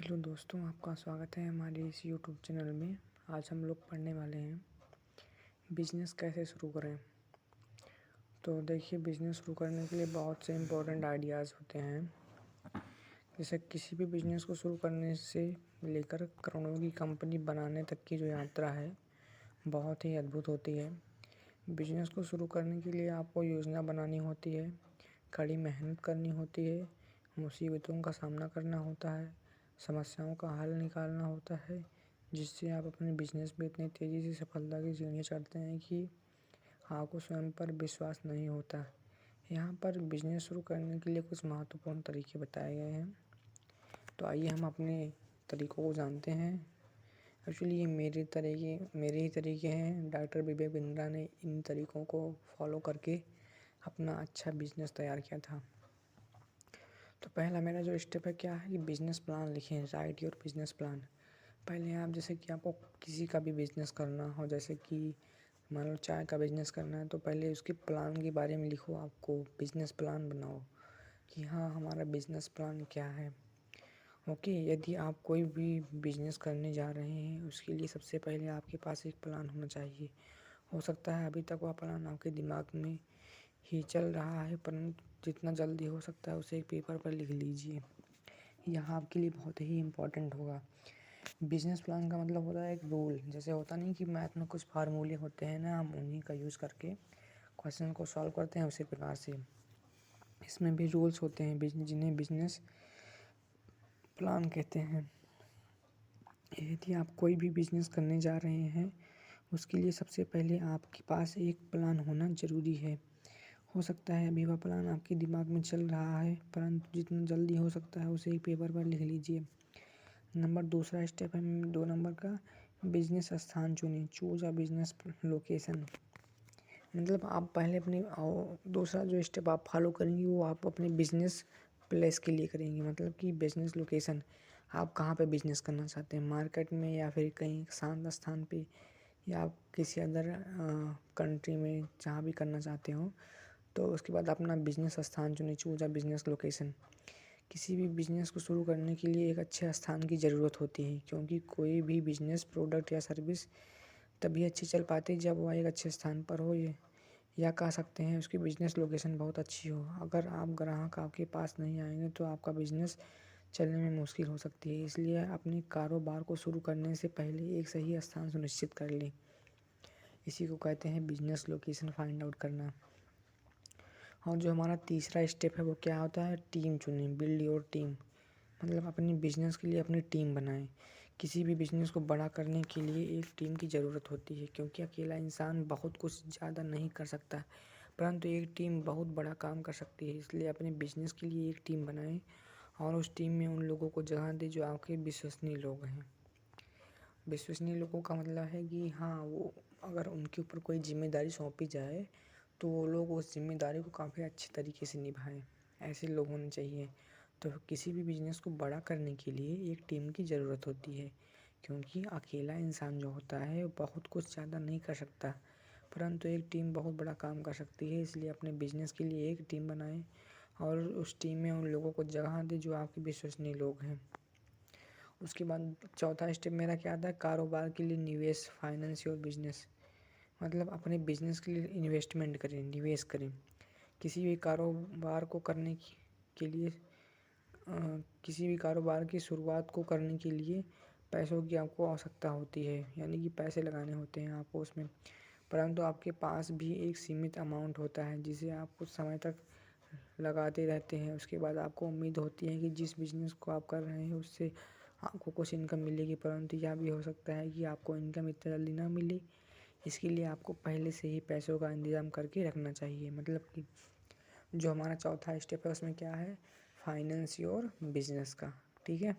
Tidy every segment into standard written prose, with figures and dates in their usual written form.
Hello दोस्तों, आपका स्वागत है हमारे इस यूट्यूब चैनल में। आज हम लोग पढ़ने वाले हैं बिजनेस कैसे शुरू करें। तो देखिए, बिजनेस शुरू करने के लिए बहुत से इम्पोर्टेंट आइडियाज़ होते हैं। जैसे किसी भी बिजनेस को शुरू करने से लेकर करोड़ों की कंपनी बनाने तक की जो यात्रा है बहुत ही अद्भुत होती है। बिजनेस को शुरू करने के लिए आपको योजना बनानी होती है, कड़ी मेहनत करनी होती है, मुसीबतों का सामना करना होता है, समस्याओं का हल निकालना होता है, जिससे आप अपने बिजनेस में इतनी तेज़ी से सफलता की सीढ़ियाँ चढ़ते हैं कि आपको स्वयं पर विश्वास नहीं होता। यहाँ पर बिजनेस शुरू करने के लिए कुछ महत्वपूर्ण तरीके बताए गए हैं। तो आइए हम अपने तरीकों को जानते हैं। एक्चुअली ये मेरे ही तरीके हैं। डॉक्टर विवेक बिंद्रा ने इन तरीकों को फॉलो करके अपना अच्छा बिजनेस तैयार किया था। तो पहला मेरा जो स्टेप है क्या है कि बिजनेस प्लान लिखें। Right your business plan. पहले आप जैसे कि आपको किसी का भी बिजनेस करना हो, जैसे कि मान लो चाय का बिजनेस करना है, तो पहले उसके प्लान के बारे में लिखो। आपको बिजनेस प्लान बनाओ कि हाँ, हमारा बिजनेस प्लान क्या है। ओके, यदि आप कोई भी बिजनेस करने जा रहे हैं उसके लिए सबसे पहले आपके पास एक प्लान होना चाहिए। हो सकता है अभी तक वह प्लान आपके दिमाग में ही चल रहा है, परंतु जितना जल्दी हो सकता है उसे एक पेपर पर लिख लीजिए। यह आपके लिए बहुत ही इम्पोर्टेंट होगा। बिजनेस प्लान का मतलब होता है एक रूल। जैसे होता नहीं कि मैथ में कुछ फार्मूले होते हैं ना, हम उन्हीं का यूज़ करके क्वेश्चन को सॉल्व करते हैं। उसी प्रकार से इसमें भी रूल्स होते हैं जिन्हें बिजनेस प्लान कहते हैं। यदि आप कोई भी बिजनेस करने जा रहे हैं उसके लिए सबसे पहले आपके पास एक प्लान होना ज़रूरी है। हो सकता है अभी वह प्लान आपके दिमाग में चल रहा है, परंतु जितना जल्दी हो सकता है उसे एक पेपर पर लिख लीजिए। दूसरा स्टेप है 2 नंबर का, बिजनेस स्थान चुनें। Choose a business location. मतलब आप पहले अपने दूसरा जो स्टेप आप फॉलो करेंगे वो आप अपने बिजनेस प्लेस के लिए करेंगे। मतलब कि बिजनेस लोकेशन, आप कहाँ पे बिजनेस करना चाहते हैं, मार्केट में या फिर कहीं शांत स्थान पे, या आप किसी अदर कंट्री में जहाँ भी करना चाहते हो। तो उसके बाद अपना बिजनेस स्थान चुनें। Choose a business location. किसी भी बिजनेस को शुरू करने के लिए एक अच्छे स्थान की ज़रूरत होती है, क्योंकि कोई भी बिजनेस प्रोडक्ट या सर्विस तभी अच्छी चल पाती है जब वह एक अच्छे स्थान पर हो, ये या कह सकते हैं उसकी बिजनेस लोकेशन बहुत अच्छी हो। अगर आप ग्राहक आपके पास नहीं आएंगे तो आपका बिजनेस चलने में मुश्किल हो सकती है। इसलिए अपने कारोबार को शुरू करने से पहले एक सही स्थान सुनिश्चित कर लें। इसी को कहते हैं बिजनेस लोकेशन फाइंड आउट करना। और जो हमारा तीसरा स्टेप है वो क्या होता है, टीम चुनें। Build your team. मतलब अपनी बिजनेस के लिए अपनी टीम बनाएं। किसी भी बिजनेस को बड़ा करने के लिए एक टीम की ज़रूरत होती है, क्योंकि अकेला इंसान बहुत कुछ ज़्यादा नहीं कर सकता, परंतु एक टीम बहुत बड़ा काम कर सकती है। इसलिए अपने बिजनेस के लिए एक टीम बनाएं और उस टीम में उन लोगों को जगह दें जो आपके विश्वसनीय लोग हैं। विश्वसनीय लोगों का मतलब है कि हाँ, वो अगर उनके ऊपर कोई जिम्मेदारी सौंपी जाए तो वो लोग उस जिम्मेदारी को काफ़ी अच्छे तरीके से निभाएं। ऐसे लोग होने चाहिए। तो किसी भी बिजनेस को बड़ा करने के लिए एक टीम की ज़रूरत होती है, क्योंकि अकेला इंसान जो होता है वो बहुत कुछ ज़्यादा नहीं कर सकता, परंतु एक टीम बहुत बड़ा काम कर सकती है। इसलिए अपने बिजनेस के लिए एक टीम बनाएं और उस टीम में उन लोगों को जगह दें जो आपके विश्वसनीय लोग हैं। उसके बाद चौथा स्टेप मेरा क्या आता है, कारोबार के लिए निवेश। Finance your business. मतलब अपने बिजनेस के लिए इन्वेस्टमेंट करें, निवेश करें। किसी भी कारोबार को करने के लिए किसी भी कारोबार की शुरुआत को करने के लिए पैसों की आपको आवश्यकता होती है, यानी कि पैसे लगाने होते हैं आपको उसमें। परंतु आपके पास भी एक सीमित अमाउंट होता है जिसे आप कुछ समय तक लगाते रहते हैं। उसके बाद आपको उम्मीद होती है कि जिस बिजनेस को आप कर रहे हैं उससे आपको कुछ इनकम मिलेगी, परंतु यह भी हो सकता है कि आपको इनकम इतना जल्दी ना मिले। इसके लिए आपको पहले से ही पैसों का इंतज़ाम करके रखना चाहिए। मतलब कि जो हमारा चौथा स्टेप है उसमें क्या है, फाइनेंस योर बिजनेस का। ठीक है।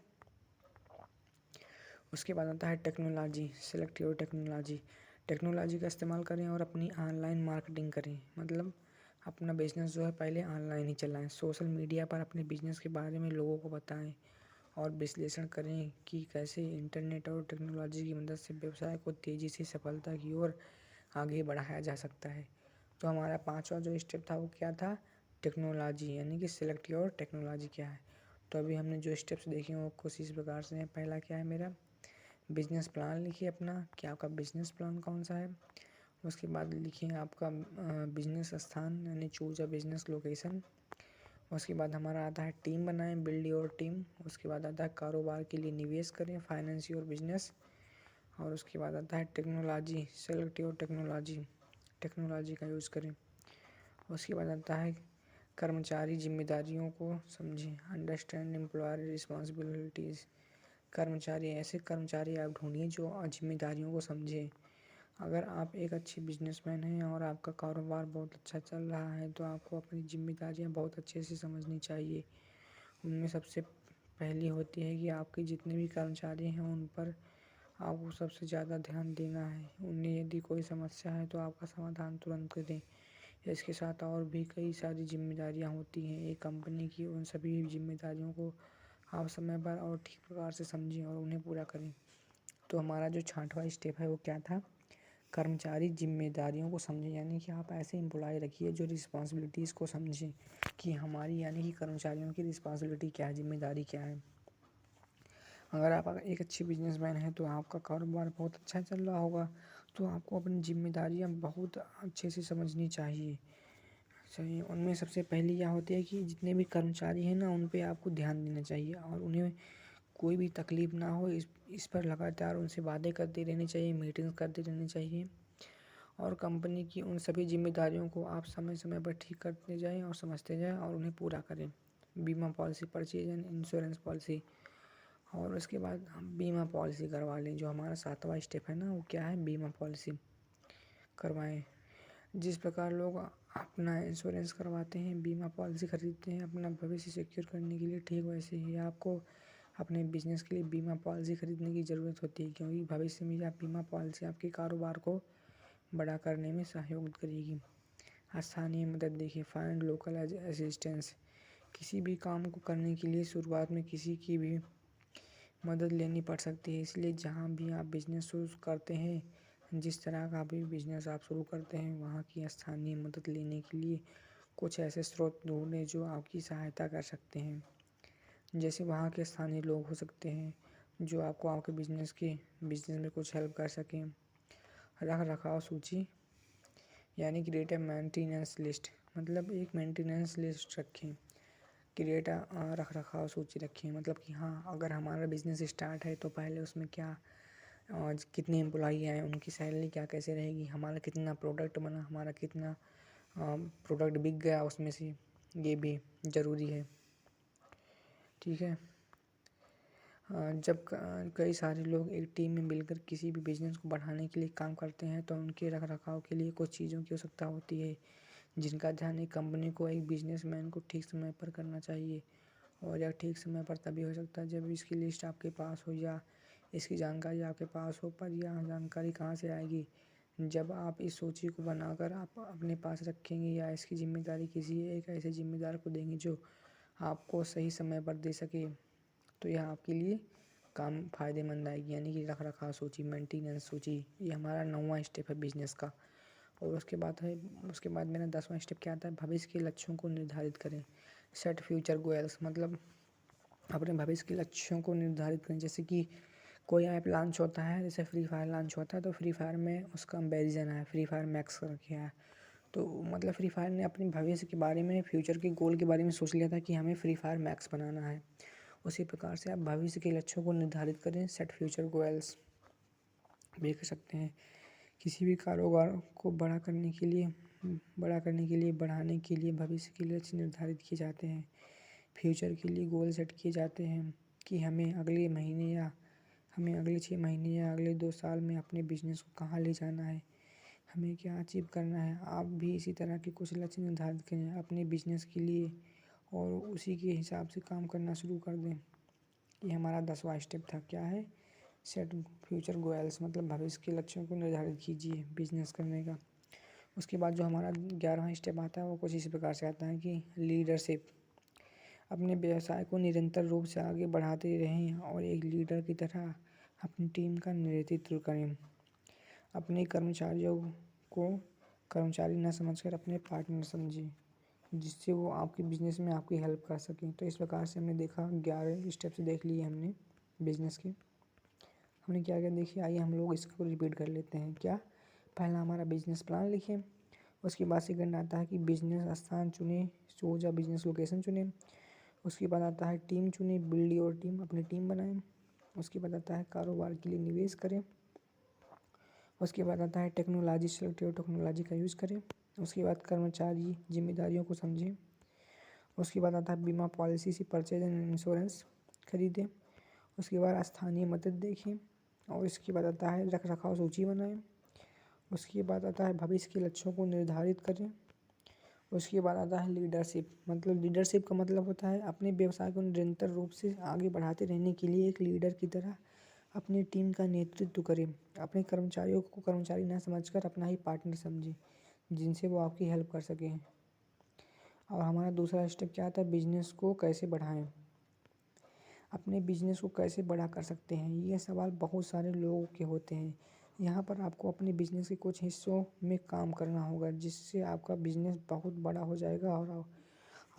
उसके बाद आता है technology. Select your technology. Technology का इस्तेमाल करें और अपनी ऑनलाइन मार्केटिंग करें। मतलब अपना बिजनेस जो है पहले ऑनलाइन ही चलाएं। सोशल मीडिया पर अपने बिजनेस के बारे में लोगों को बताएं और विश्लेषण करें कि कैसे इंटरनेट और टेक्नोलॉजी की मदद से व्यवसाय को तेज़ी से सफलता की ओर आगे बढ़ाया जा सकता है। तो हमारा पांचवा जो स्टेप था वो क्या था, टेक्नोलॉजी, यानी कि सिलेक्ट योर टेक्नोलॉजी क्या है। तो अभी हमने जो स्टेप्स देखे वो कुछ इस प्रकार से हैं। पहला क्या है मेरा, बिजनेस प्लान लिखिए अपना कि आपका बिजनेस प्लान कौन सा है। उसके बाद लिखिए आपका बिजनेस स्थान यानी चूज अ बिजनेस लोकेशन। उसके बाद हमारा आता है टीम बनाएं, बिल्ड योर टीम। उसके बाद आता है कारोबार के लिए निवेश करें, फाइनेंस योर बिजनेस। और उसके बाद आता है technology, select your technology, technology का यूज़ करें। उसके बाद आता है कर्मचारी जिम्मेदारियों को समझें, अंडरस्टैंड एम्प्लॉयर रिस्पॉन्सिबिलिटीज़। कर्मचारी, ऐसे कर्मचारी आप ढूंढिए जो जिम्मेदारियों को समझें। अगर आप एक अच्छे बिजनेसमैन हैं और आपका कारोबार बहुत अच्छा चल रहा है तो आपको अपनी जिम्मेदारियां बहुत अच्छे से समझनी चाहिए। उनमें सबसे पहली होती है कि आपके जितने भी कर्मचारी हैं उन पर आपको सबसे ज़्यादा ध्यान देना है। उन्हें यदि कोई समस्या है तो आपका समाधान तुरंत करें। इसके साथ और भी कई सारी जिम्मेदारियां होती हैं एक कंपनी की। उन सभी जिम्मेदारियों को आप समय पर और ठीक प्रकार से समझें और उन्हें पूरा करें। तो हमारा जो 6वां स्टेप है वो क्या था, कर्मचारी जिम्मेदारियों को समझें। यानी कि आप ऐसे एम्प्लॉय रखिए जो रिस्पॉन्सिबिलिटीज़ को समझें कि हमारी यानी कि कर्मचारियों की रिस्पॉन्सिबिलिटी क्या है, जिम्मेदारी क्या है। अगर आप एक अच्छे बिजनेसमैन हैं तो आपका कारोबार बहुत अच्छा चल रहा होगा, तो आपको अपनी जिम्मेदारियां बहुत अच्छे से समझनी चाहिए। सही, उनमें सबसे पहली क्या होती है कि जितने भी कर्मचारी हैं ना उन पे आपको ध्यान देना चाहिए और उन्हें कोई भी तकलीफ़ ना हो इस पर लगातार उनसे बातें करते रहनी चाहिए, मीटिंग्स करते रहनी चाहिए। और कंपनी की उन सभी जिम्मेदारियों को आप समय समय पर ठीक करते जाएं और समझते जाएं और उन्हें पूरा करें। बीमा policy, purchase and insurance policy. और उसके बाद हम बीमा पॉलिसी करवा लें। जो हमारा 7वां स्टेप है ना वो क्या है, बीमा पॉलिसी करवाएं। जिस प्रकार लोग अपना इंश्योरेंस करवाते हैं, बीमा पॉलिसी खरीदते हैं अपना भविष्य सिक्योर करने के लिए, ठीक वैसे ही आपको अपने बिजनेस के लिए बीमा पॉलिसी खरीदने की ज़रूरत होती है। क्योंकि भविष्य में यह बीमा पॉलिसी आपके कारोबार को बड़ा करने में सहयोग करेगी। स्थानीय मदद देखिए, फाइंड लोकल असिस्टेंस। किसी भी काम को करने के लिए शुरुआत में किसी की भी मदद लेनी पड़ सकती है। इसलिए जहाँ भी आप बिजनेस शुरू करते हैं, जिस तरह का भी बिजनेस आप शुरू करते हैं, वहाँ की स्थानीय मदद लेने के लिए कुछ ऐसे स्रोत ढूंढें जो आपकी सहायता कर सकते हैं। जैसे वहाँ के स्थानीय लोग हो सकते हैं जो आपको आपके बिजनेस में कुछ हेल्प कर सकें। रख रखाव सूची यानी क्रिएट ए मेंटेनेंस लिस्ट, मतलब एक मेंटेनेंस लिस्ट रखें। क्रिएट रख रखाव सूची रखें, मतलब कि हाँ अगर हमारा बिजनेस स्टार्ट है तो पहले उसमें क्या कितने एम्प्लॉई आए, उनकी सैलरी क्या कैसे रहेगी, हमारा कितना प्रोडक्ट बना, हमारा कितना प्रोडक्ट बिक गया उसमें से, ये भी ज़रूरी है। ठीक है। जब कई सारे लोग एक टीम में मिलकर किसी भी बिजनेस को बढ़ाने के लिए काम करते हैं तो उनके रख रखाव के लिए कुछ चीज़ों की आवश्यकता होती है जिनका ध्यान एक कंपनी को, एक बिजनेसमैन को ठीक समय पर करना चाहिए। और यह ठीक समय पर तभी हो सकता है जब इसकी लिस्ट आपके पास हो या इसकी जानकारी आपके पास हो। पर यह जानकारी कहाँ से आएगी, जब आप इस सूची को बनाकर आप अपने पास रखेंगे या इसकी जिम्मेदारी किसी एक ऐसे जिम्मेदार को देंगे जो आपको सही समय पर दे सके, तो यह आपके लिए काम फ़ायदेमंद आएगी। यानी कि रख रखाव सूची, मेंटेनेंस सूची, ये हमारा 9वां स्टेप है बिजनेस का। और उसके बाद मेरा 10वां स्टेप क्या आता है, भविष्य के लक्ष्यों को निर्धारित करें। सेट फ्यूचर गोल्स, मतलब अपने भविष्य के लक्ष्यों को निर्धारित करें। जैसे कि कोई ऐप लॉन्च होता है, जैसे फ्री फायर लॉन्च होता है तो फ्री फायर में उसका कंपेरिजन है, फ्री फायर मैक्स करके है। तो मतलब फ्री फायर ने अपने भविष्य के बारे में, फ्यूचर के गोल के बारे में सोच लिया था कि हमें फ्री फायर मैक्स बनाना है। उसी प्रकार से आप भविष्य के लक्ष्यों को निर्धारित करें, सेट फ्यूचर गोल्स भी कर सकते हैं। किसी भी कारोबार को बढ़ाने के लिए भविष्य के लक्ष्य निर्धारित किए जाते हैं। फ्यूचर के लिए गोल सेट किए जाते हैं कि हमें अगले 6 महीने या अगले 2 साल में अपने बिजनेस को कहाँ ले जाना है, हमें क्या अचीव करना है। आप भी इसी तरह के कुछ लक्ष्य निर्धारित करें अपने बिजनेस के लिए और उसी के हिसाब से काम करना शुरू कर दें। ये हमारा 10वां स्टेप था। क्या है, सेट फ्यूचर गोल्स, मतलब भविष्य के लक्ष्यों को निर्धारित कीजिए बिजनेस करने का। उसके बाद जो हमारा 11वां स्टेप आता है वो कुछ इस प्रकार से आता है कि लीडरशिप, अपने व्यवसाय को निरंतर रूप से आगे बढ़ाते रहें और एक लीडर की तरह अपनी टीम का नेतृत्व करें। अपने कर्मचारियों को कर्मचारी न समझकर अपने पार्टनर समझें। जिससे वो आपके बिज़नेस में आपकी हेल्प कर सकें। तो इस प्रकार से हमने देखा 11 स्टेप्स देख लिए हमने बिज़नेस के। हमने क्या क्या देखिए, आइए हम लोग इसको रिपीट कर लेते हैं। क्या? पहला हमारा बिज़नेस प्लान लिखें। उसके बाद सेकंड आता है कि बिज़नेस स्थान चुनें, चूज़ अ बिज़नेस लोकेशन चुनें। उसके बाद आता है टीम चुनें, बिल्ड योर टीम, अपनी टीम बनाएं। उसके बाद आता है कारोबार के लिए निवेश करें। उसके बाद आता है टेक्नोलॉजी, सिलेक्टिव टेक्नोलॉजी का यूज़ करें। उसके बाद कर्मचारी जिम्मेदारियों को समझें। उसके बाद आता है बीमा पॉलिसी से परचेज एंड इंश्योरेंस खरीदें। उसके बाद स्थानीय मदद देखें। और इसके बाद आता है रख रखाव सूची बनाएं। उसके बाद आता है भविष्य के लक्ष्यों को निर्धारित करें। उसके बाद आता है लीडरशिप, मतलब लीडरशिप का मतलब होता है अपने व्यवसाय को निरंतर रूप से आगे बढ़ाते रहने के लिए एक लीडर की तरह अपनी टीम का नेतृत्व करें। अपने कर्मचारियों को कर्मचारी न समझकर अपना ही पार्टनर समझें, जिनसे वो आपकी हेल्प कर सकें। और हमारा दूसरा स्टेप क्या आता है, बिजनेस को कैसे बढ़ाएं। अपने बिजनेस को कैसे बड़ा कर सकते हैं, ये सवाल बहुत सारे लोगों के होते हैं। यहाँ पर आपको अपने बिजनेस के कुछ हिस्सों में काम करना होगा, जिससे आपका बिजनेस बहुत बड़ा हो जाएगा और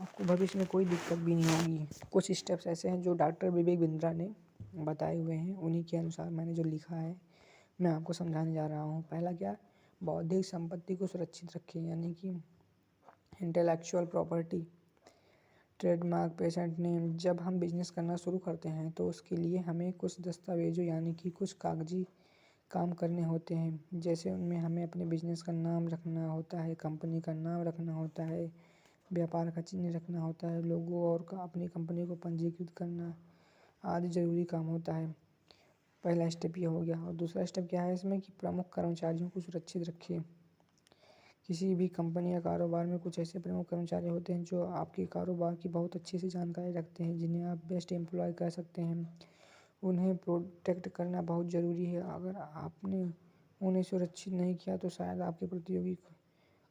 आपको भविष्य में कोई दिक्कत भी नहीं होगी। कुछ स्टेप्स ऐसे हैं जो डॉक्टर विवेक बिंद्रा ने बताए हुए हैं, उन्हीं के अनुसार मैंने जो लिखा है मैं आपको समझाने जा रहा हूँ। पहला क्या? बौद्धिक संपत्ति को सुरक्षित रखें, यानी कि intellectual property, trademark, patent name. जब हम बिजनेस करना शुरू करते हैं तो उसके लिए हमें कुछ दस्तावेजों यानी कि कुछ कागजी काम करने होते हैं। जैसे उनमें हमें अपने बिजनेस का नाम रखना होता है, कंपनी का नाम रखना होता है, व्यापार का चिन्ह रखना होता है, लोगो और अपनी कंपनी को पंजीकृत करना आदि ज़रूरी काम होता है। पहला स्टेप ये हो गया। और दूसरा स्टेप क्या है इसमें कि प्रमुख कर्मचारियों को सुरक्षित रखिए। किसी भी कंपनी या कारोबार में कुछ ऐसे प्रमुख कर्मचारी होते हैं जो आपके कारोबार की बहुत अच्छे से जानकारी रखते हैं, जिन्हें आप बेस्ट एम्प्लॉय कह सकते हैं। उन्हें प्रोटेक्ट करना बहुत ज़रूरी है। अगर आपने उन्हें सुरक्षित नहीं किया तो शायद आपके प्रतियोगी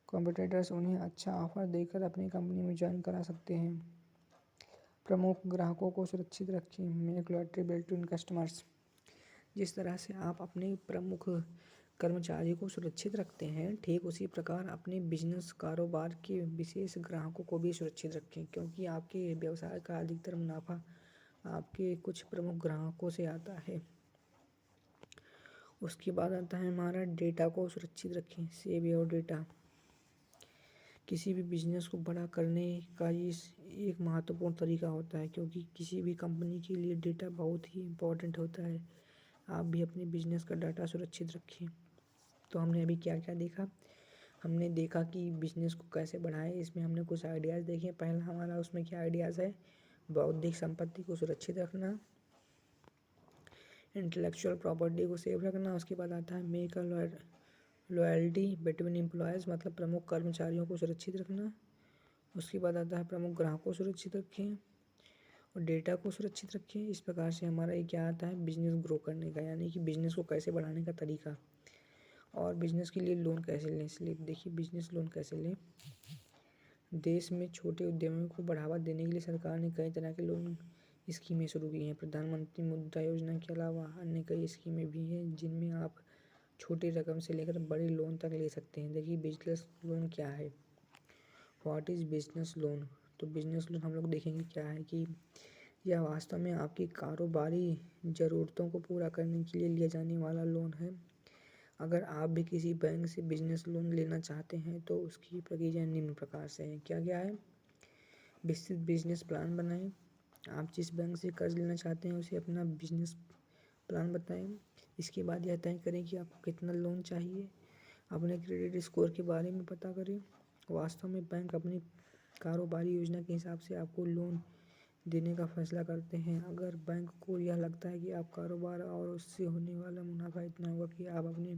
कॉम्पिटिटर्स उन्हें अच्छा ऑफर देकर अपनी कंपनी में ज्वाइन करा सकते हैं। प्रमुख ग्राहकों को सुरक्षित रखें, make loyalty build to in customers. जिस तरह से आप अपने प्रमुख कर्मचारी को सुरक्षित रखते हैं, ठीक उसी प्रकार अपने बिजनेस कारोबार के विशेष ग्राहकों को भी सुरक्षित रखें, क्योंकि आपके व्यवसाय का अधिकतर मुनाफा आपके कुछ प्रमुख ग्राहकों से आता है। उसके बाद आता है हमारा डेटा को सुरक्षित रखें, सेव योर डेटा। किसी भी बिजनेस को बड़ा करने का ये एक महत्वपूर्ण तरीका होता है, क्योंकि किसी भी कंपनी के लिए डेटा बहुत ही इम्पोर्टेंट होता है। आप भी अपने बिजनेस का डाटा सुरक्षित रखें। तो हमने अभी क्या क्या देखा? हमने देखा कि बिजनेस को कैसे बढ़ाएं, इसमें हमने कुछ आइडियाज़ देखे। पहला हमारा उसमें क्या आइडियाज़ है? बौद्धिक संपत्ति को सुरक्षित रखना, इंटेलेक्चुअल प्रॉपर्टी को सेव रखना। उसके बाद आता है make a loyalty between employees, मतलब प्रमुख कर्मचारियों को सुरक्षित रखना। उसके बाद आता है प्रमुख ग्राहकों को सुरक्षित रखें और डेटा को सुरक्षित रखें। इस प्रकार से हमारा ये क्या आता है, बिजनेस ग्रो करने का, यानी कि बिजनेस को कैसे बढ़ाने का तरीका। और बिजनेस के लिए लोन कैसे लें, इसलिए देखिए बिजनेस लोन कैसे लें। देश में छोटे उद्यमों को बढ़ावा देने के लिए सरकार ने कई तरह के लोन स्कीमें शुरू की हैं। प्रधानमंत्री मुद्रा योजना के अलावा अन्य कई स्कीमें भी हैं, जिनमें आप छोटी रकम से लेकर बड़े लोन तक ले सकते हैं। देखिए बिजनेस लोन क्या है, व्हाट इज़ बिजनेस लोन। तो बिजनेस लोन हम लोग देखेंगे क्या है कि यह वास्तव में आपकी कारोबारी ज़रूरतों को पूरा करने के लिए लिया जाने वाला लोन है। अगर आप भी किसी बैंक से बिजनेस लोन लेना चाहते हैं तो उसकी प्रक्रिया निम्न प्रकार से है। क्या क्या है? विस्तृत बिजनेस प्लान बनाएं। आप जिस बैंक से कर्ज लेना चाहते हैं उसे अपना बिजनेस प्लान बताएं। इसके बाद यह तय करें कि आपको कितना लोन चाहिए। अपने क्रेडिट स्कोर के बारे में पता करें। वास्तव में बैंक अपनी कारोबारी योजना के हिसाब से आपको लोन देने का फैसला करते हैं। अगर बैंक को यह लगता है कि आप कारोबार और उससे होने वाला मुनाफा इतना होगा कि आप अपने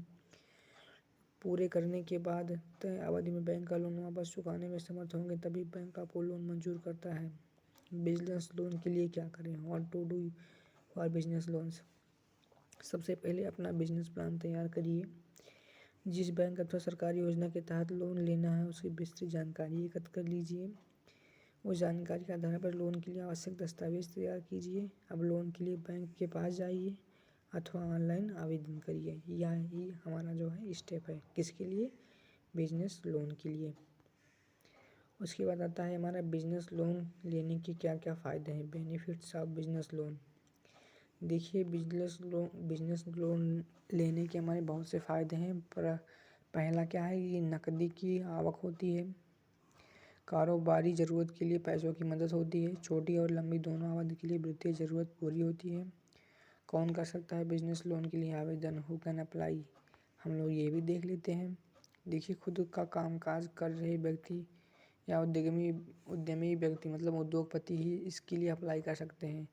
पूरे करने के बाद तय अवधि में बैंक का लोन वापस चुकाने में समर्थ होंगे, तभी बैंक आपको लोन मंजूर करता है। बिजनेस लोन के लिए क्या करें, what to do for business loans. सबसे पहले अपना बिजनेस प्लान तैयार करिए। जिस बैंक अथवा सरकारी योजना के तहत लोन लेना है उसकी विस्तृत जानकारी एकत्र कर लीजिए। उस जानकारी के आधार पर लोन के लिए आवश्यक दस्तावेज तैयार कीजिए। अब लोन के लिए बैंक के पास जाइए अथवा ऑनलाइन आवेदन करिए। यही हमारा जो है स्टेप है, किसके लिए? बिजनेस लोन के लिए। उसके बाद आता है हमारा बिजनेस लोन लेने के क्या क्या फ़ायदे हैं, बेनिफिट्स ऑफ बिजनेस लोन। देखिए बिजनेस लोन लेने के हमारे बहुत से फ़ायदे हैं। पर पहला क्या है, ये नकदी की आवक होती है, कारोबारी ज़रूरत के लिए पैसों की मदद होती है, छोटी और लंबी दोनों अवधि के लिए वित्तीय ज़रूरत पूरी होती है। कौन कर सकता है बिजनेस लोन के लिए आवेदन, हु कैन अप्लाई, हम लोग ये भी देख लेते हैं। देखिए खुद का कामकाज कर रहे व्यक्ति या उद्यमी व्यक्ति मतलब उद्योगपति ही इसके लिए अप्लाई कर सकते हैं।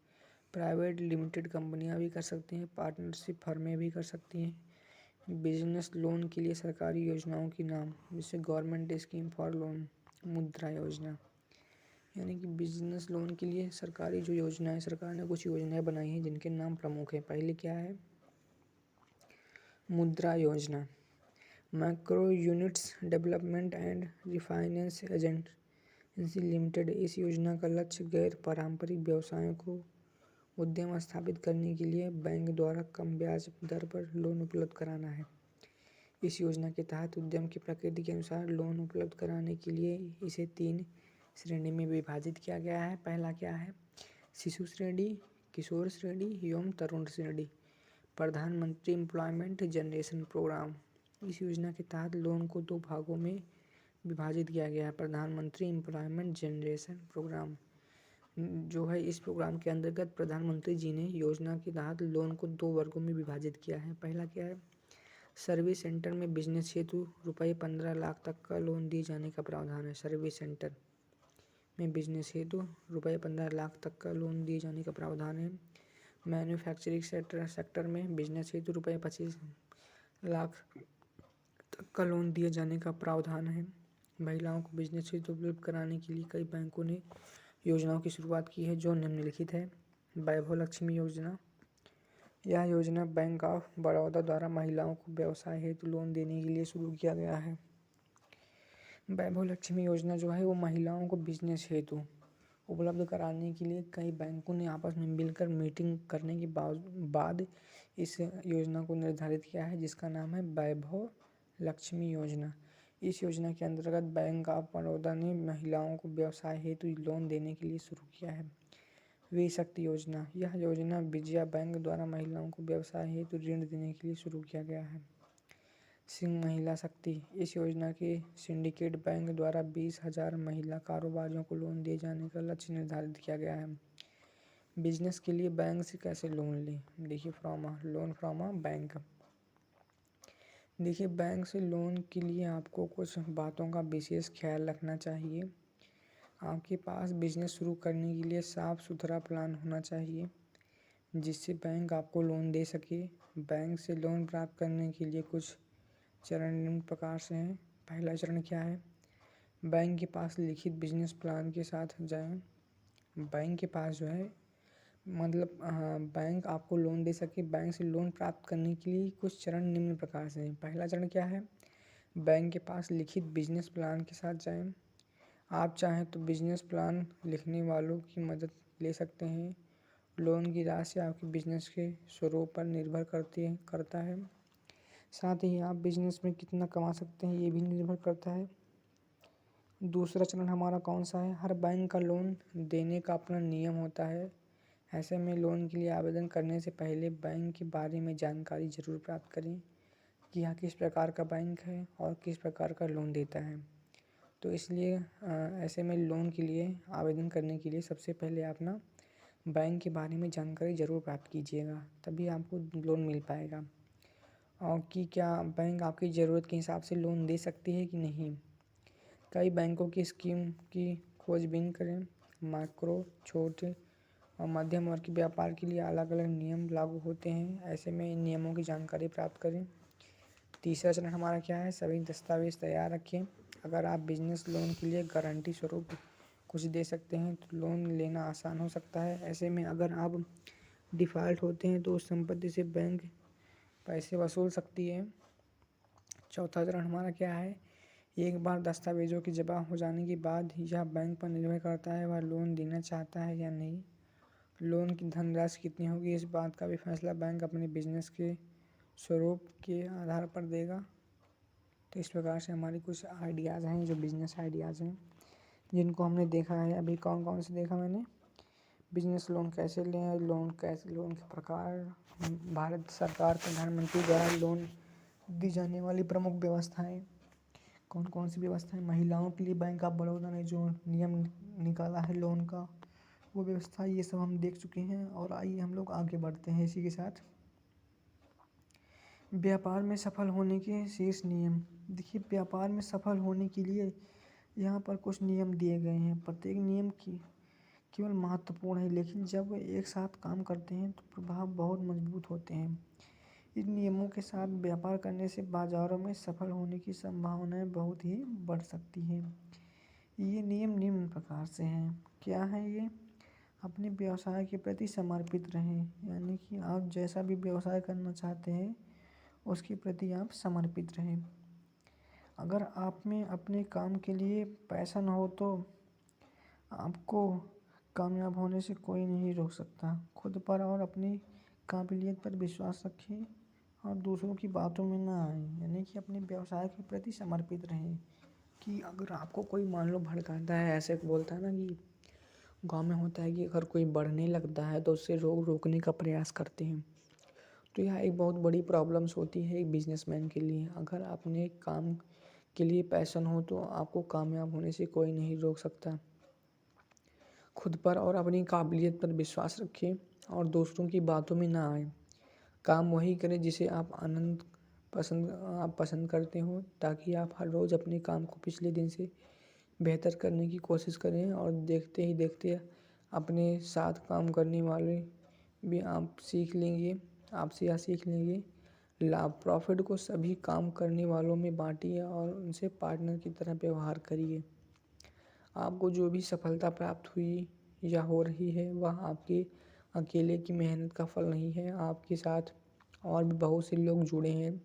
प्राइवेट लिमिटेड कंपनियां भी कर सकती हैं, पार्टनरशिप फर्में भी कर सकती हैं। बिजनेस लोन के लिए सरकारी योजनाओं के नाम, जैसे गवर्नमेंट स्कीम फॉर लोन, मुद्रा योजना। यानी कि बिजनेस लोन के लिए सरकारी जो योजना है, सरकार ने कुछ योजनाएं बनाई हैं जिनके नाम प्रमुख हैं। पहले क्या है, मुद्रा योजना, micro units development and refinance agency limited. इस योजना का लक्ष्य गैर पारंपरिक व्यवसायों को उद्यम स्थापित करने के लिए बैंक द्वारा कम ब्याज दर पर लोन उपलब्ध कराना है। इस योजना के तहत उद्यम की प्रकृति के अनुसार लोन उपलब्ध कराने के लिए इसे 3 श्रेणी में विभाजित किया गया है। पहला क्या है, शिशु श्रेणी, किशोर श्रेणी एवं तरुण श्रेणी। प्रधानमंत्री एम्प्लॉयमेंट जनरेशन प्रोग्राम, इस योजना के तहत लोन को 2 भागों में विभाजित किया गया है। प्रधानमंत्री एम्प्लॉयमेंट जनरेशन प्रोग्राम जो है, इस प्रोग्राम के अंतर्गत प्रधानमंत्री जी ने योजना के तहत लोन को 2 वर्गों में विभाजित किया है। पहला क्या है, सर्विस सेंटर में बिजनेस हेतु ₹15 लाख तक का लोन दिए जाने का प्रावधान है। सर्विस सेंटर में बिजनेस हेतु ₹15 लाख तक का लोन दिए जाने का प्रावधान है। मैन्युफैक्चरिंग सेक्टर में बिजनेस हेतु ₹25 लाख तक का लोन दिए जाने का प्रावधान है। महिलाओं को बिजनेस हेतु उपलब्ध कराने के लिए कई बैंकों ने योजनाओं की शुरुआत की है जो निम्नलिखित है। वैभव लक्ष्मी योजना, यह योजना बैंक ऑफ बड़ौदा द्वारा महिलाओं को व्यवसाय हेतु लोन देने के लिए शुरू किया गया है। वैभव लक्ष्मी योजना जो है वो महिलाओं को बिजनेस हेतु उपलब्ध कराने के लिए कई बैंकों ने आपस में मिलकर मीटिंग करने के बाद इस योजना को निर्धारित किया है, जिसका नाम है वैभव लक्ष्मी योजना। इस योजना के अंतर्गत बैंक ऑफ बड़ौदा ने महिलाओं को व्यवसाय हेतु लोन देने के लिए शुरू किया है। वी शक्ति योजना, यह योजना विजया बैंक द्वारा महिलाओं को व्यवसाय हेतु ऋण देने के लिए शुरू किया गया है। सिंह महिला शक्ति, इस योजना के सिंडिकेट बैंक द्वारा 20,000 महिला कारोबारियों को लोन दिए जाने का लक्ष्य निर्धारित किया गया है। बिजनेस के लिए बैंक से कैसे लोन लें, देखिए लोन फ्रॉम अ बैंक। देखिए बैंक से लोन के लिए आपको कुछ बातों का विशेष ख्याल रखना चाहिए। आपके पास बिजनेस शुरू करने के लिए साफ सुथरा प्लान होना चाहिए जिससे बैंक आपको लोन दे सके। बैंक से लोन प्राप्त करने के लिए कुछ चरण निम्न प्रकार से हैं। पहला चरण क्या है, बैंक के पास लिखित बिजनेस प्लान के साथ जाएं। बैंक के पास जो है मतलब बैंक आपको लोन दे सके, बैंक से लोन प्राप्त करने के लिए कुछ चरण निम्न प्रकार से हैं। पहला चरण क्या है, बैंक के पास लिखित बिजनेस प्लान के साथ जाएं। आप चाहें तो बिजनेस प्लान लिखने वालों की मदद ले सकते हैं। लोन की राशि आपके बिजनेस के स्वरूप पर निर्भर करता है। साथ ही आप बिजनेस में कितना कमा सकते हैं ये भी निर्भर करता है। दूसरा चरण हमारा कौन सा है, हर बैंक का लोन देने का अपना नियम होता है। ऐसे में लोन के लिए आवेदन करने से पहले बैंक के बारे में जानकारी ज़रूर प्राप्त करें कि यह किस प्रकार का बैंक है और किस प्रकार का लोन देता है। तो इसलिए ऐसे में लोन के लिए आवेदन करने के लिए सबसे पहले आप ना बैंक के बारे में जानकारी ज़रूर प्राप्त कीजिएगा, तभी आपको लोन मिल पाएगा। और कि क्या बैंक आपकी ज़रूरत के हिसाब से लोन दे सकती है कि नहीं। कई बैंकों की स्कीम की खोजबीन करें। माइक्रो, छोटे और मध्यम वर्ग के व्यापार के लिए अलग अलग नियम लागू होते हैं, ऐसे में इन नियमों की जानकारी प्राप्त करें। तीसरा चरण हमारा क्या है, सभी दस्तावेज तैयार रखें। अगर आप बिजनेस लोन के लिए गारंटी स्वरूप कुछ दे सकते हैं तो लोन लेना आसान हो सकता है। ऐसे में अगर आप डिफ़ॉल्ट होते हैं तो उस संपत्ति से बैंक पैसे वसूल सकती है। चौथा चरण हमारा क्या है, एक बार दस्तावेजों की जमा हो जाने के बाद यह बैंक पर निर्भर करता है वह लोन देना चाहता है या नहीं। लोन की धनराशि कितनी होगी इस बात का भी फैसला बैंक अपने बिजनेस के स्वरूप के आधार पर देगा। तो इस प्रकार से हमारी कुछ आइडियाज़ हैं जो बिजनेस आइडियाज़ हैं। जिनको हमने देखा है अभी। कौन कौन से देखा मैंने? बिजनेस लोन कैसे लें, लोन के प्रकार, भारत सरकार प्रधानमंत्री द्वारा लोन दी जाने वाली प्रमुख व्यवस्थाएं, कौन कौन सी व्यवस्थाएं, महिलाओं के लिए बैंक ऑफ बड़ौदा ने जो नियम निकाला है लोन का, वो व्यवस्था, ये सब हम देख चुके हैं। और आइए हम लोग आगे बढ़ते हैं इसी के साथ। व्यापार में सफल होने के शीर्ष नियम। देखिए, व्यापार में सफल होने के लिए यहाँ पर कुछ नियम दिए गए हैं। प्रत्येक नियम की केवल महत्वपूर्ण है, लेकिन जब एक साथ काम करते हैं तो प्रभाव बहुत मजबूत होते हैं। इन नियमों के साथ व्यापार करने से बाजारों में सफल होने की संभावनाएं बहुत ही बढ़ सकती हैं। ये नियम निम्न प्रकार से हैं। क्या है ये? अपने व्यवसाय के प्रति समर्पित रहें, यानी कि आप जैसा भी व्यवसाय करना चाहते हैं उसके प्रति आप समर्पित रहें। अगर आप में अपने काम के लिए पैशन हो तो आपको कामयाब होने से कोई नहीं रोक सकता। खुद पर और अपनी काबिलियत पर विश्वास रखें और दूसरों की बातों में ना आए, यानी कि अपने व्यवसाय के प्रति समर्पित रहें। कि अगर आपको कोई मान लो भड़काता है, ऐसे बोलता है ना कि गांव में होता है कि अगर कोई बढ़ने लगता है तो उससे रोकने का प्रयास करते हैं। तो यह एक बहुत बड़ी प्रॉब्लम्स होती है एक बिजनेसमैन के लिए। अगर अपने काम के लिए पैशन हो तो आपको कामयाब होने से कोई नहीं रोक सकता। खुद पर और अपनी काबिलियत पर विश्वास रखें और दूसरों की बातों में ना आए। काम वही करें जिसे आप पसंद करते हो, ताकि आप हर रोज़ अपने काम को पिछले दिन से बेहतर करने की कोशिश करें। और देखते ही देखते अपने साथ काम करने वाले भी आपसे यह सीख लेंगे। लाभ प्रॉफिट को सभी काम करने वालों में बांटिए और उनसे पार्टनर की तरह व्यवहार करिए। आपको जो भी सफलता प्राप्त हुई या हो रही है वह आपके अकेले की मेहनत का फल नहीं है। आपके साथ और भी बहुत से लोग जुड़े हैं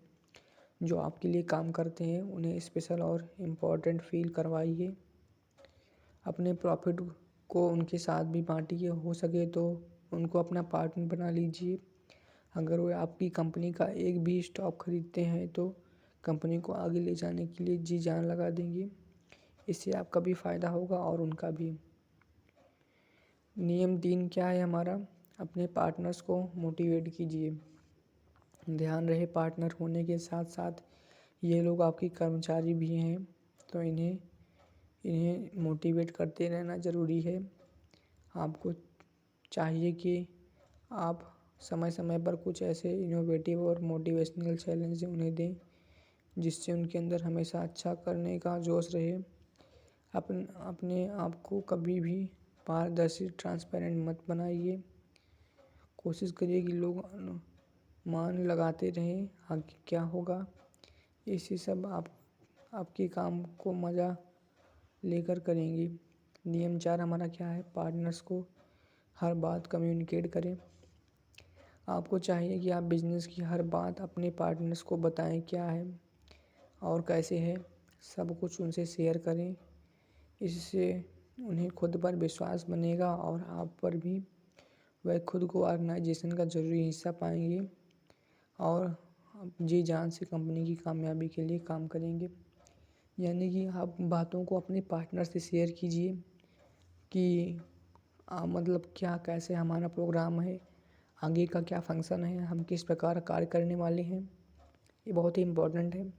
जो आपके लिए काम करते हैं। उन्हें स्पेशल और इम्पोर्टेंट फील करवाइए। अपने प्रॉफिट को उनके साथ भी बांटिए। हो सके तो उनको अपना पार्टनर बना लीजिए। अगर वो आपकी कंपनी का एक भी स्टॉक खरीदते हैं तो कंपनी को आगे ले जाने के लिए जी जान लगा देंगे। इससे आपका भी फ़ायदा होगा और उनका भी। नियम 3 क्या है हमारा? अपने पार्टनर्स को मोटिवेट कीजिए। ध्यान रहे, पार्टनर होने के साथ साथ ये लोग आपके कर्मचारी भी हैं, तो इन्हें मोटिवेट करते रहना ज़रूरी है। आपको चाहिए कि आप समय समय पर कुछ ऐसे इनोवेटिव और मोटिवेशनल चैलेंज उन्हें दें जिससे उनके अंदर हमेशा अच्छा करने का जोश रहे। अपने आप को कभी भी पारदर्शी ट्रांसपेरेंट मत बनाइए। कोशिश करिए कि लोग मान लगाते रहें आगे क्या होगा। इसी सब आपके काम को मज़ा लेकर करेंगे। नियम 4 हमारा क्या है? पार्टनर्स को हर बात कम्युनिकेट करें। आपको चाहिए कि आप बिजनेस की हर बात अपने पार्टनर्स को बताएं, क्या है और कैसे है, सब कुछ उनसे शेयर करें। इससे उन्हें खुद पर विश्वास बनेगा और आप पर भी। वह खुद को ऑर्गेनाइजेशन का ज़रूरी हिस्सा पाएंगे और जी जान से कंपनी की कामयाबी के लिए काम करेंगे। यानी कि आप बातों को अपने पार्टनर से शेयर कीजिए कि मतलब क्या, कैसे हमारा प्रोग्राम है, आगे का क्या फंक्शन है, हम किस प्रकार कार्य करने वाले हैं। ये बहुत ही इम्पोर्टेंट है।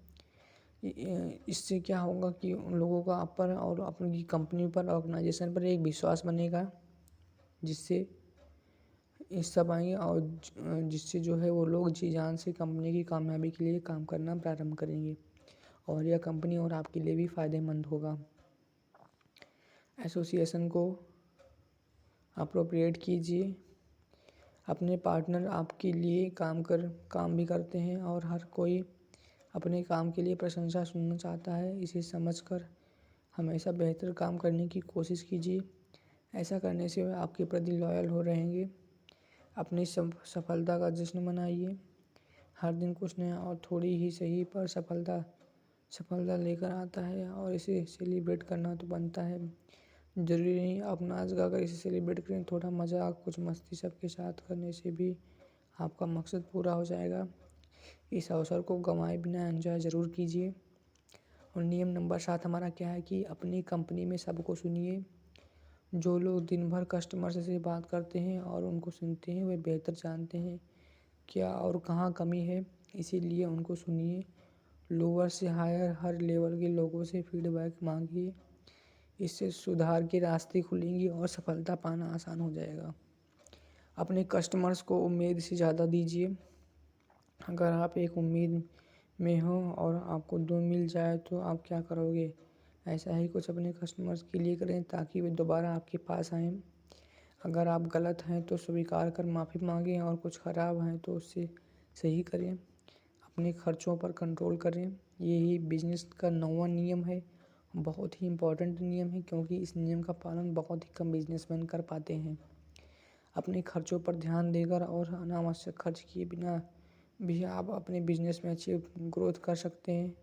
इससे क्या होगा कि उन लोगों का आप पर और अपनी कंपनी पर, ऑर्गेनाइजेशन पर एक विश्वास बनेगा, जिससे इस सब आएंगे और जिससे जो है वो लोग जी जान से कंपनी की कामयाबी के लिए काम करना प्रारंभ करेंगे और यह कंपनी और आपके लिए भी फ़ायदेमंद होगा। एसोसिएशन को अप्रोप्रिएट कीजिए। अपने पार्टनर आपके लिए काम भी करते हैं और हर कोई अपने काम के लिए प्रशंसा सुनना चाहता है। इसे समझकर हमेशा बेहतर काम करने की कोशिश कीजिए। ऐसा करने से वे आपके प्रति लॉयल हो रहेंगे। अपनी सफलता का जश्न मनाइए। हर दिन कुछ नया और थोड़ी ही सही पर सफलता लेकर आता है और इसे सेलिब्रेट करना तो बनता है। ज़रूरी नहीं आप नाच गा कर इसे सेलिब्रेट करें। थोड़ा मजाक, कुछ मस्ती सबके साथ करने से भी आपका मकसद पूरा हो जाएगा। इस अवसर को गंवाए बिना एंजॉय ज़रूर कीजिए और नियम नंबर 7 हमारा क्या है कि अपनी कंपनी में सबको सुनिए। जो लोग दिन भर कस्टमर से बात करते हैं और उनको सुनते हैं, वे बेहतर जानते हैं क्या और कहाँ कमी है, इसीलिए उनको सुनिए। लोअर से हायर हर लेवल के लोगों से फीडबैक मांगिए। इससे सुधार के रास्ते खुलेंगे और सफलता पाना आसान हो जाएगा। अपने कस्टमर्स को उम्मीद से ज़्यादा दीजिए। अगर आप एक उम्मीद में हो और आपको 2 मिल जाए तो आप क्या करोगे? ऐसा ही कुछ अपने कस्टमर्स के लिए करें ताकि वे दोबारा आपके पास आएँ। अगर आप गलत हैं तो स्वीकार कर माफ़ी मांगें और कुछ ख़राब हैं तो उससे सही करें। अपने खर्चों पर कंट्रोल करें। यही बिजनेस का 9वां नियम है। बहुत ही इम्पोर्टेंट नियम है क्योंकि इस नियम का पालन बहुत ही कम बिजनेसमैन कर पाते हैं। अपने खर्चों पर ध्यान देकर और अनावश्यक खर्च किए बिना भी आप अपने बिजनेस में अच्छी ग्रोथ कर सकते हैं।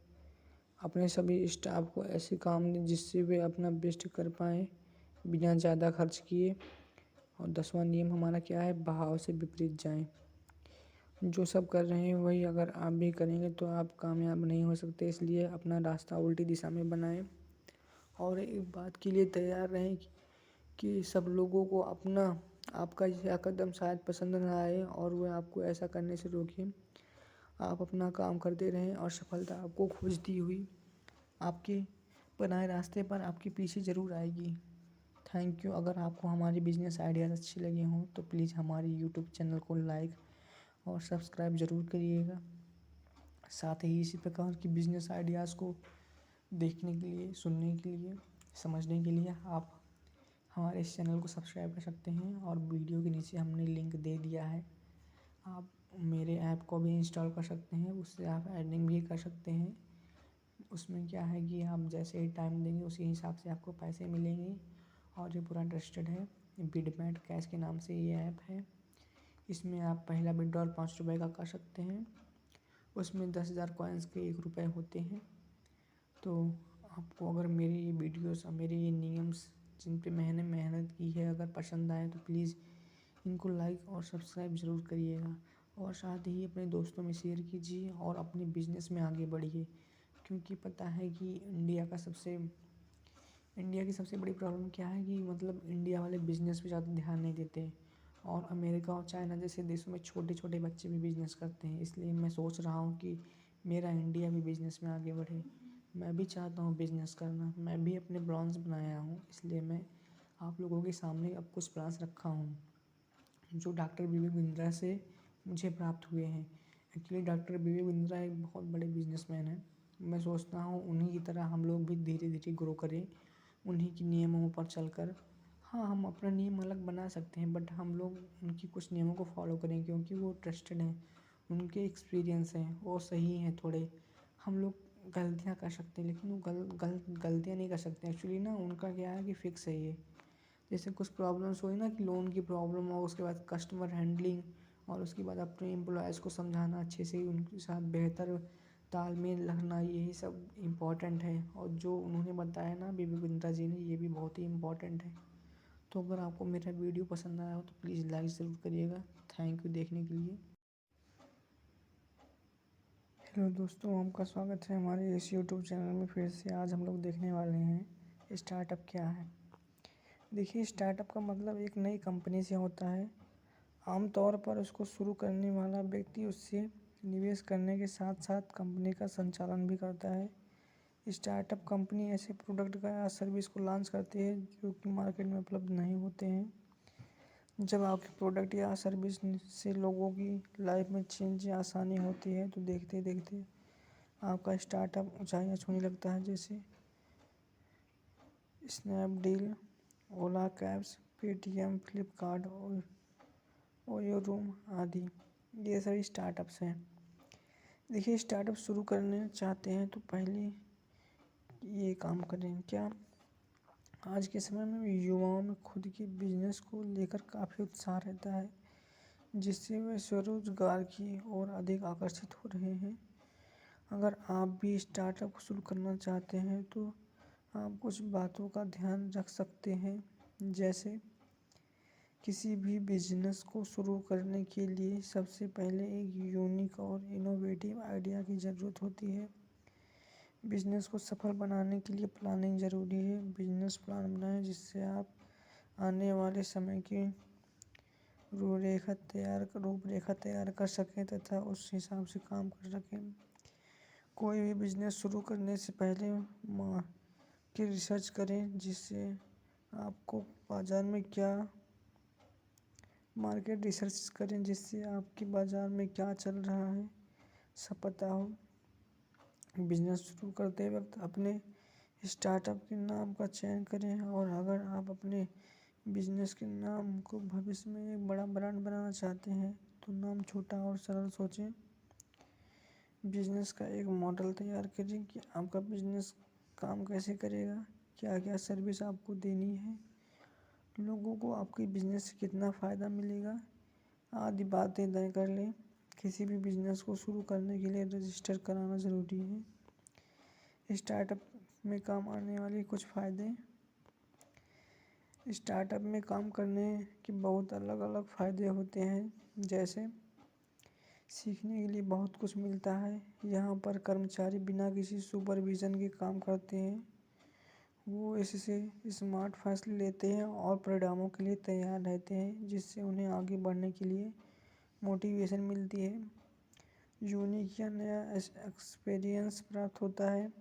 अपने सभी स्टाफ को ऐसे काम दें जिससे वे अपना बेस्ट कर पाएँ बिना ज़्यादा खर्च किए। और 10वां नियम हमारा क्या है? बहाव से विपरीत जाएं। जो सब कर रहे हैं वही अगर आप भी करेंगे तो आप कामयाब नहीं हो सकते, इसलिए अपना रास्ता उल्टी दिशा में बनाएं और एक बात के लिए तैयार रहें कि सब लोगों को आपका यह कदम शायद पसंद ना आए और वह आपको ऐसा करने से रोकें। आप अपना काम करते रहें और सफलता आपको खोजती हुई आपके बनाए रास्ते पर आपके पीछे ज़रूर आएगी। Thank you. अगर आपको हमारी बिजनेस आइडियाज़ अच्छी लगे हों तो प्लीज़ हमारे यूट्यूब चैनल को लाइक और सब्सक्राइब ज़रूर करिएगा। साथ ही इसी प्रकार की बिजनेस आइडियाज़ को देखने के लिए, सुनने के लिए, समझने के लिए आप हमारे इस चैनल को सब्सक्राइब कर सकते हैं और वीडियो के नीचे हमने लिंक दे दिया है। आप मेरे ऐप को भी इंस्टॉल कर सकते हैं, उससे आप अर्निंग भी कर सकते हैं। उसमें क्या है कि आप जैसे ही टाइम देंगे उसी हिसाब से आपको पैसे मिलेंगे और ये पूरा ट्रस्टेड है। बिडमेट कैश के नाम से ये ऐप है। इसमें आप पहला विड्रॉल 5 रुपये का कर सकते हैं। उसमें 10,000 कॉइन्स के 1 रुपये होते हैं। तो आपको अगर मेरी ये वीडियोस और मेरे ये नियम्स जिन पे मैंने मेहनत की है अगर पसंद आए तो प्लीज़ इनको लाइक और सब्सक्राइब ज़रूर करिएगा और साथ ही अपने दोस्तों में शेयर कीजिए और अपने बिजनेस में आगे बढ़िए। क्योंकि पता है कि इंडिया की सबसे बड़ी प्रॉब्लम क्या है कि मतलब इंडिया वाले बिजनेस पे ज़्यादा ध्यान नहीं देते और अमेरिका और चाइना जैसे देशों में छोटे छोटे बच्चे भी बिजनेस करते हैं। इसलिए मैं सोच रहा हूँ कि मेरा इंडिया भी बिजनेस में आगे बढ़े। मैं भी चाहता हूँ बिजनेस करना। मैं भी अपने ब्रांच बनाया हूँ, इसलिए मैं आप लोगों के सामने अब कुछ प्लान्स रखा हूँ जो डॉक्टर बीवी बिंद्रा से मुझे प्राप्त हुए हैं। एक्चुअली डॉक्टर बीवी बिंद्रा एक बहुत बड़े बिजनेसमैन हैं। मैं सोचता हूँ उन्हीं की तरह हम लोग भी धीरे धीरे ग्रो करें, उन्हीं के नियमों पर चलकर। हाँ, हम अपना नियम अलग बना सकते हैं बट हम लोग उनकी कुछ नियमों को फॉलो करें क्योंकि वो ट्रस्टेड हैं, उनके एक्सपीरियंस हैं, वो सही हैं थोड़े। हम लोग गलतियाँ कर सकते हैं लेकिन वो गलतियाँ नहीं कर सकते। एक्चुअली ना उनका क्या है कि फिक्स है ये। जैसे कुछ प्रॉब्लम्स हुई ना कि लोन की प्रॉब्लम हो, उसके बाद कस्टमर हैंडलिंग और उसके बाद अपने एम्प्लॉयज़ को समझाना अच्छे से, उनके साथ बेहतर तालमेल रखना, यही सब इम्पोर्टेंट है। और जो उन्होंने बताया ना बीबी बिंद्रा जी ने, ये भी बहुत ही इम्पोर्टेंट है। तो अगर आपको मेरा वीडियो पसंद आया हो तो प्लीज़ लाइक ज़रूर करिएगा। थैंक यू देखने के लिए। हेलो दोस्तों, आपका स्वागत है हमारे इस यूट्यूब चैनल में फिर से। आज हम लोग देखने वाले हैं स्टार्टअप क्या है। देखिए, स्टार्टअप का मतलब एक नई कंपनी से होता है। आमतौर पर उसको शुरू करने वाला व्यक्ति उससे निवेश करने के साथ साथ कंपनी का संचालन भी करता है। स्टार्टअप कंपनी ऐसे प्रोडक्ट का या सर्विस को लॉन्च करती है जो कि मार्केट में उपलब्ध नहीं होते हैं। जब आपके प्रोडक्ट या सर्विस से लोगों की लाइफ में चेंज या आसानी होती है तो देखते देखते आपका स्टार्टअप ऊंचाइयां छूने लगता है। जैसे स्नैपडील, ओला कैब्स, पेटीएम, फ्लिपकार्ट और ओयो रूम आदि, ये सभी स्टार्टअप्स हैं। देखिए, स्टार्टअप शुरू करने चाहते हैं तो पहले ये काम करें। क्या आज के समय में युवाओं में खुद के बिजनेस को लेकर काफ़ी उत्साह रहता है जिससे वे स्वरोजगार की ओर अधिक आकर्षित हो रहे हैं। अगर आप भी स्टार्टअप शुरू करना चाहते हैं तो आप कुछ बातों का ध्यान रख सकते हैं। जैसे किसी भी बिजनेस को शुरू करने के लिए सबसे पहले एक यूनिक और इनोवेटिव आइडिया की ज़रूरत होती है। बिजनेस को सफल बनाने के लिए प्लानिंग ज़रूरी है। बिजनेस प्लान बनाएं जिससे आप आने वाले समय की रूपरेखा तैयार कर सकें तथा उस हिसाब से काम कर सकें। कोई भी बिजनेस शुरू करने से पहले मार्केट रिसर्च करें जिससे आपको आपके बाज़ार में क्या चल रहा है सब पता हो। बिजनेस शुरू करते वक्त अपने स्टार्टअप के नाम का चयन करें और अगर आप अपने बिजनेस के नाम को भविष्य में एक बड़ा ब्रांड बनाना चाहते हैं तो नाम छोटा और सरल सोचें। बिजनेस का एक मॉडल तैयार करें कि आपका बिजनेस काम कैसे करेगा, क्या क्या सर्विस आपको देनी है, लोगों को आपके बिजनेस से कितना फ़ायदा मिलेगा आदि बातें तय कर लें। किसी भी बिजनेस को शुरू करने के लिए रजिस्टर कराना ज़रूरी है। स्टार्टअप में काम आने वाले कुछ फ़ायदे। स्टार्टअप में काम करने के बहुत अलग अलग फ़ायदे होते हैं, जैसे सीखने के लिए बहुत कुछ मिलता है। यहाँ पर कर्मचारी बिना किसी सुपरविज़न के काम करते हैं। वो इससे स्मार्ट फैसले लेते हैं और परिणामों के लिए तैयार रहते हैं जिससे उन्हें आगे बढ़ने के लिए मोटिवेशन मिलती है। यूनिक या नया एक्सपीरियंस प्राप्त होता है।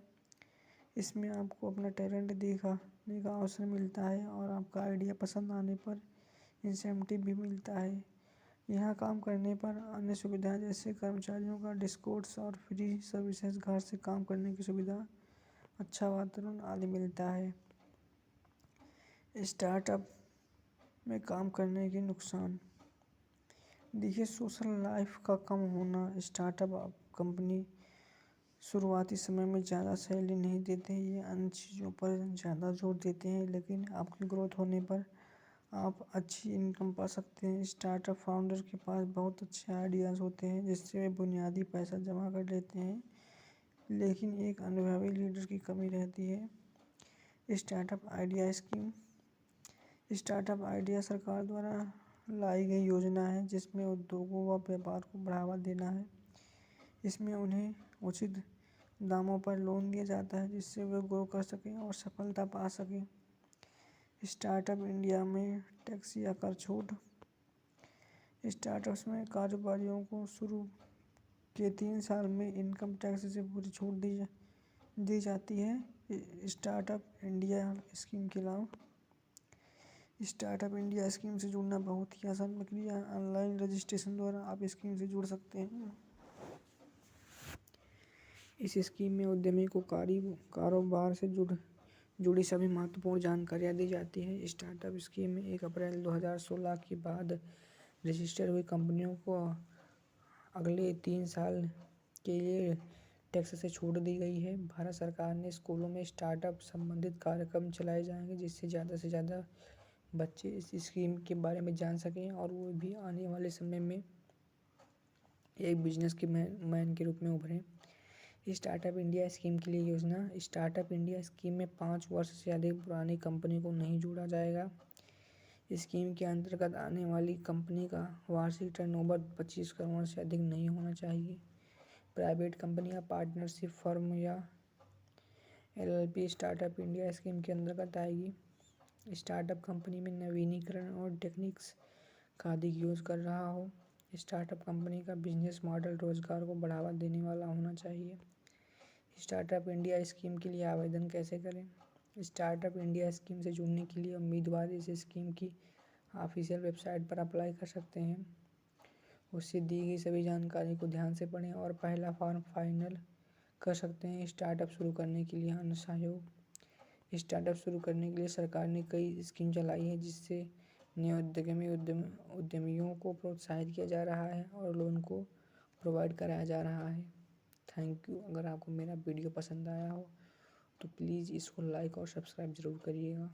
इसमें आपको अपना टैलेंट दिखाने का अवसर मिलता है और आपका आइडिया पसंद आने पर इंसेंटिव भी मिलता है। यहाँ काम करने पर अन्य सुविधाएं जैसे कर्मचारियों का डिस्काउंट्स और फ्री सर्विसेज, घर से काम करने की सुविधा, अच्छा वातावरण आदि मिलता है। स्टार्टअप में काम करने के नुकसान। देखिए, सोशल लाइफ का कम होना। स्टार्टअप कंपनी शुरुआती समय में ज़्यादा सैलरी नहीं देते हैं। ये अन्य चीज़ों पर ज़्यादा जोर देते हैं, लेकिन आपकी ग्रोथ होने पर आप अच्छी इनकम पा सकते हैं। स्टार्टअप फाउंडर के पास बहुत अच्छे आइडियाज़ होते हैं जिससे वे बुनियादी पैसा जमा कर लेते हैं, लेकिन एक अनुभवी लीडर की कमी रहती है। Startup idea scheme. Startup idea सरकार द्वारा लाई गई योजना है जिसमें उद्योगों व व्यापार को बढ़ावा देना है। इसमें उन्हें उचित दामों पर लोन दिया जाता है जिससे वे ग्रो कर सकें और सफलता पा सकें। स्टार्टअप इंडिया में टैक्स या कर छूट। स्टार्टअप्स में कारोबारियों को शुरू के 3 साल में इनकम टैक्स से पूरी छूट दी जाती है। स्टार्टअप इंडिया स्कीम के लाभ। स्टार्टअप इंडिया स्कीम से जुड़ना बहुत ही आसान प्रक्रिया है। ऑनलाइन रजिस्ट्रेशन द्वारा आप स्कीम से जुड़ सकते हैं। इस स्कीम में उद्यमी को कारोबार से जुड़ी सभी महत्वपूर्ण जानकारियाँ दी जाती है। स्टार्टअप स्कीम में 1 अप्रैल 2016 के बाद रजिस्टर हुई कंपनियों को अगले 3 साल के लिए टैक्स से छूट दी गई है। भारत सरकार ने स्कूलों में स्टार्टअप संबंधित कार्यक्रम चलाए जाएंगे जिससे ज़्यादा से ज़्यादा बच्चे इस स्कीम के बारे में जान सकें और वो भी आने वाले समय में एक बिजनेस के मैन के रूप में उभरें। स्टार्टअप इंडिया स्कीम के लिए योजना। स्टार्टअप इंडिया स्कीम में 5 वर्ष से अधिक पुरानी कंपनी को नहीं जोड़ा जाएगा। स्कीम के अंतर्गत आने वाली कंपनी का वार्षिक टर्नओवर 25 करोड़ से अधिक नहीं होना चाहिए। प्राइवेट कंपनियां, पार्टनरशिप फर्म या LLP स्टार्टअप इंडिया स्कीम के अंतर्गत आएगी। स्टार्टअप कंपनी में नवीनीकरण और टेक्निक्स का अधिक यूज़ कर रहा हो। स्टार्टअप कंपनी का बिजनेस मॉडल रोजगार को बढ़ावा देने वाला होना चाहिए। स्टार्टअप इंडिया स्कीम के लिए आवेदन कैसे करें। स्टार्टअप इंडिया स्कीम से जुड़ने के लिए उम्मीदवार इस स्कीम की ऑफिशियल वेबसाइट पर अप्लाई कर सकते हैं। उससे दी गई सभी जानकारी को ध्यान से पढ़ें और पहला फॉर्म फाइनल कर सकते हैं। स्टार्टअप शुरू करने के लिए अन्य सहयोग। स्टार्टअप शुरू करने के लिए सरकार ने कई स्कीम चलाई है जिससे नए उद्यमियों को प्रोत्साहित किया जा रहा है और लोन को प्रोवाइड कराया जा रहा है। Thank you. अगर आपको मेरा वीडियो पसंद आया हो तो प्लीज़ इसको लाइक और सब्सक्राइब ज़रूर करिएगा।